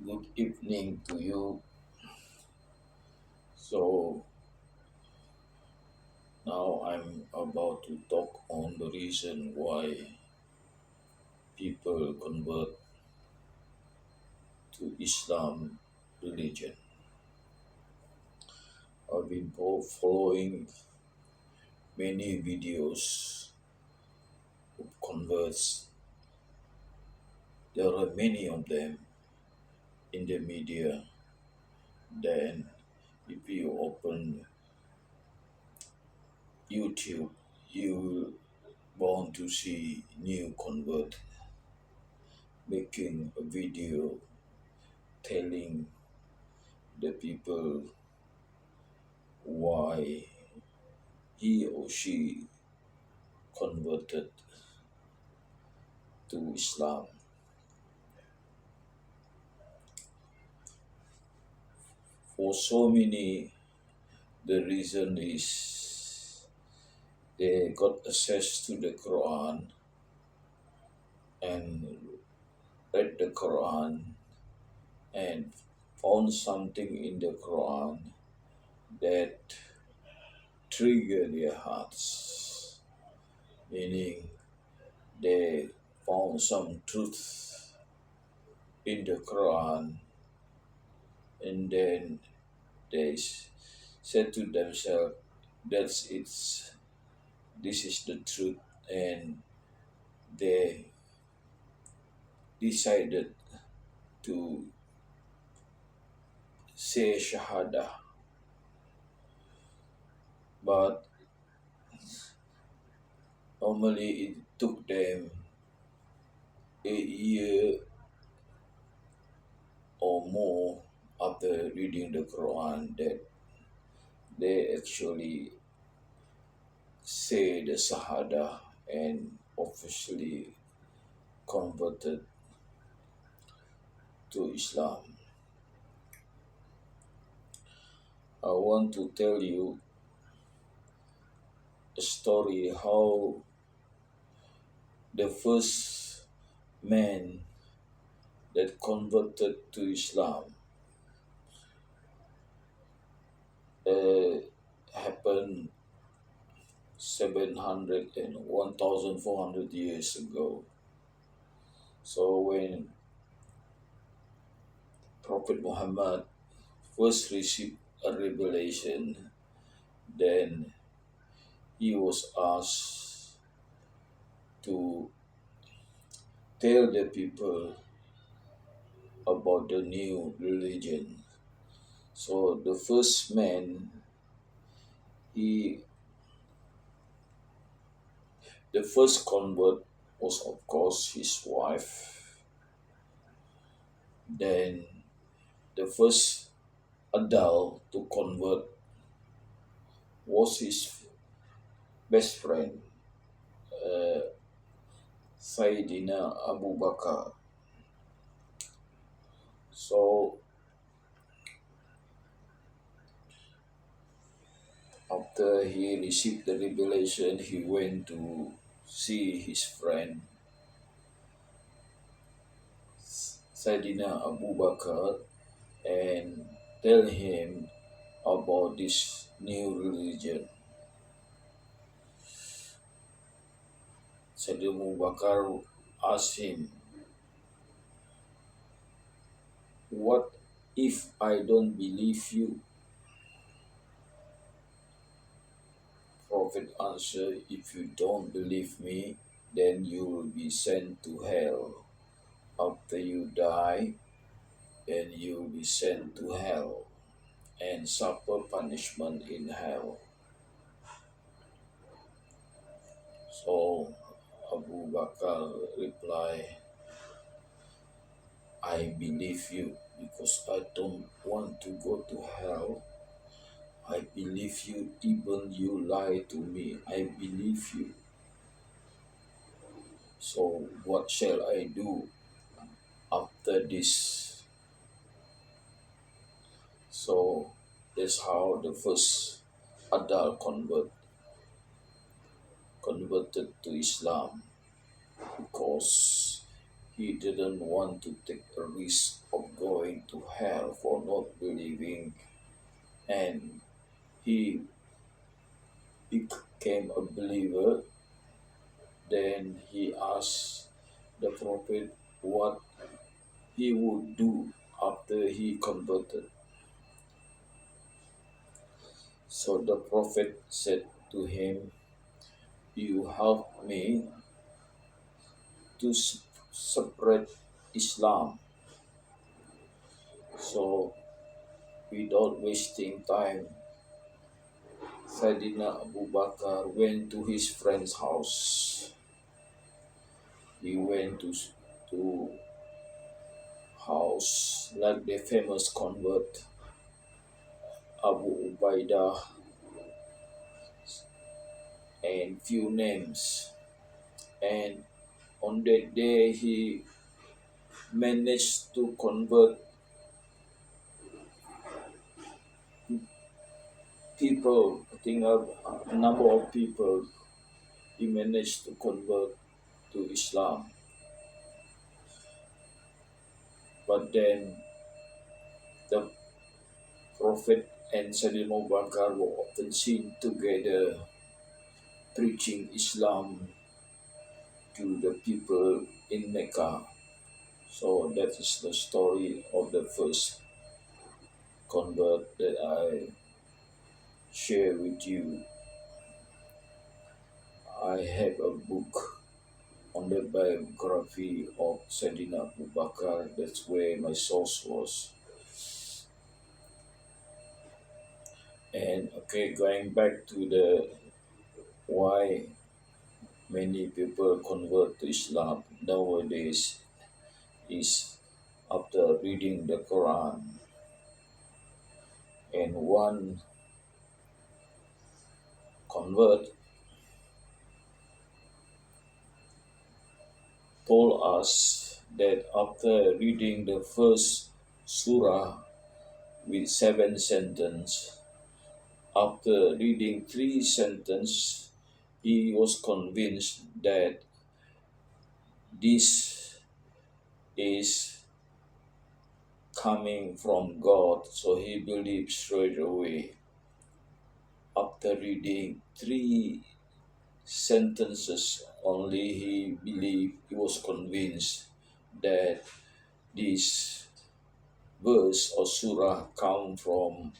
Good evening to you. So now I'm about to talk on the reason why people convert to Islam religion. I've been following many videos of converts. There are many of them in the media. Then if you open YouTube, you bound to see new convert making a video telling the people why he or she converted to Islam. For so many, the reason is they got access to the Quran and read the Quran and found something in the Quran that triggered their hearts, meaning they found some truth in the Quran and then they said to themselves, that's it's this is the truth, and they decided to say shahada, but normally it took them a year or more after reading the Quran that they actually say the shahada and officially converted to Islam. I want to tell you a story how the first man that converted to Islam uh, happened 700 and 1400 years ago. So when Prophet Muhammad first received a revelation, then he was asked to tell the people about the new religion. So the first man, he the first convert was of course his wife. Then the first adult to convert was his best friend, uh, Sayyidina Abu Bakr. So after he received the revelation, he went to see his friend Sayyidina Abu Bakr and tell him about this new religion. Sayyidina Abu Bakr asked him, what if I don't believe you? Prophet answered, if you don't believe me, then you will be sent to hell. After you die, then you will be sent to hell and suffer punishment in hell. So Abu Bakr replied, I believe you because I don't want to go to hell. I believe you even you lie to me. I believe you. So what shall I do after this? So that's how the first adult converted to Islam because he didn't want to take a risk of going to hell for not believing, and he became a believer. Then he asked the prophet what he would do after he converted. So the prophet said to him, "You help me to spread Islam." So, without wasting time, Sayyidina Abu Bakr went to his friend's house. He went to house like the famous convert Abu Ubaidah and few names. And on that day, he managed to convert people. I think a number of people he managed to convert to Islam. But then the Prophet and Sayyidina Abu Bakr were often seen together preaching Islam to the people in Mecca. So that is the story of the first convert that I share with you. I have a book on the biography of Sayyidina Abu Bakr. That's where my source was. And okay, going back to the why many people convert to Islam nowadays is after reading the Quran. And one convert told us that after reading the first surah with 7 sentences, after reading 3 sentences, he was convinced that this is coming from God, so he believed straight away. After reading 3 sentences only, he believed, he was convinced that this verse or surah come from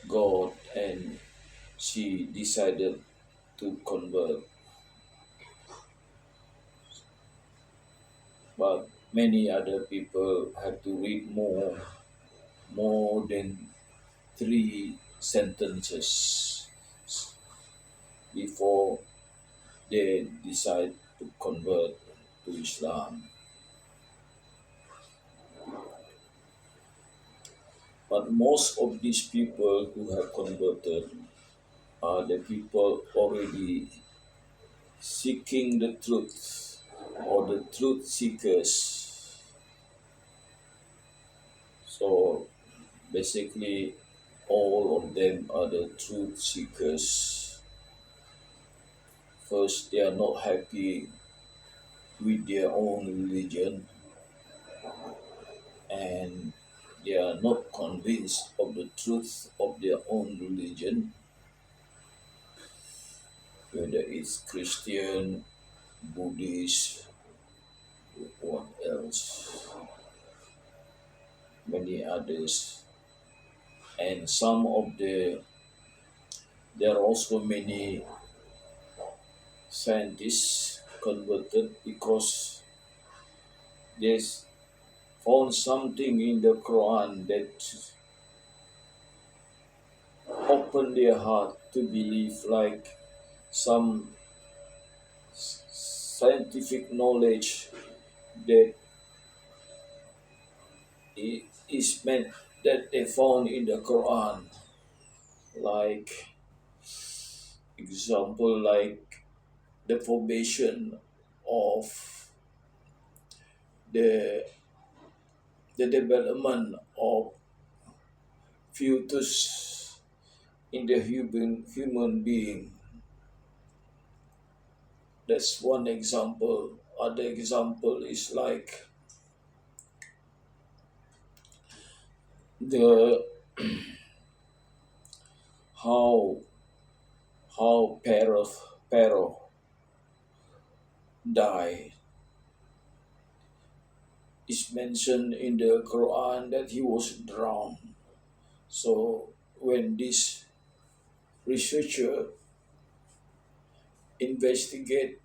God, and she decided to convert. But many other people have to read more than 3 sentences before they decide to convert to Islam. But most of these people who have converted are the people already seeking the truth or the truth seekers. So basically, all of them are the truth seekers. First, they are not happy with their own religion, and they are not convinced of the truth of their own religion, whether it's Christian, Buddhist, what else, many others. And there are also many scientists converted because they found something in the Quran that opened their heart to believe, like some scientific knowledge that is meant that they found in the Quran, like example, like the formation of the the development of fetus in the human being. That's one example. Other example is like the how Pharaoh died is mentioned in the Quran that he was drowned. So when this researcher investigate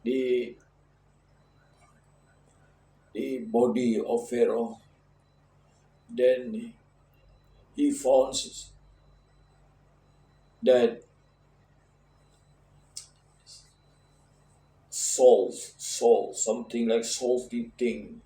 the the body of Pharaoh, then he found that something like salty thing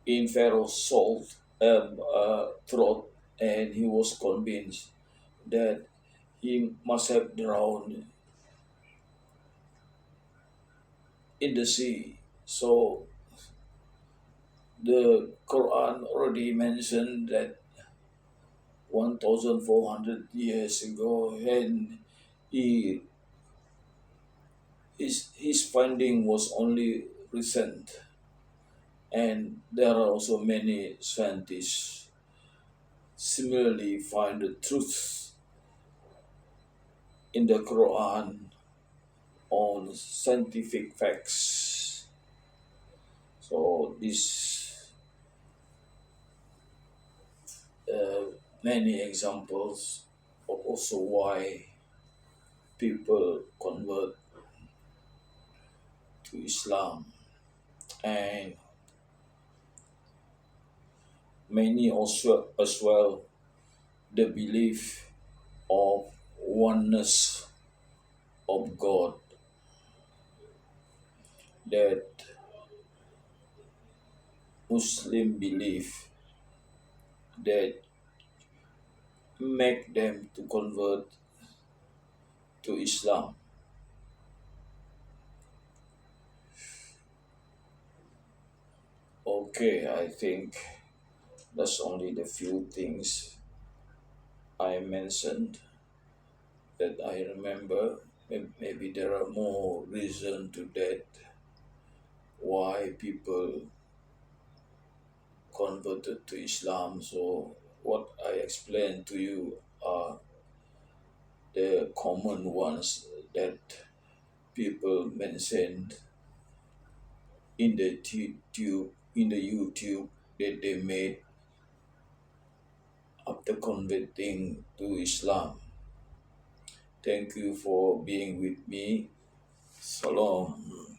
in Pharaoh's throat, and he was convinced that he must have drowned in the sea. So the Quran already mentioned that 1,400 years ago, and he, his finding was only recent. And there are also many scientists similarly find the truth in the Quran on scientific facts. So this uh, many examples of also why people convert to Islam, and many also as well the belief of oneness of God, that Muslim belief that make them to convert to Islam. Okay, I think that's only the few things I mentioned that I remember. Maybe there are more reason to that why people converted to Islam. So what I explained to you are the common ones that people mentioned in the YouTube that they made after converting to Islam. Thank you for being with me. Salam.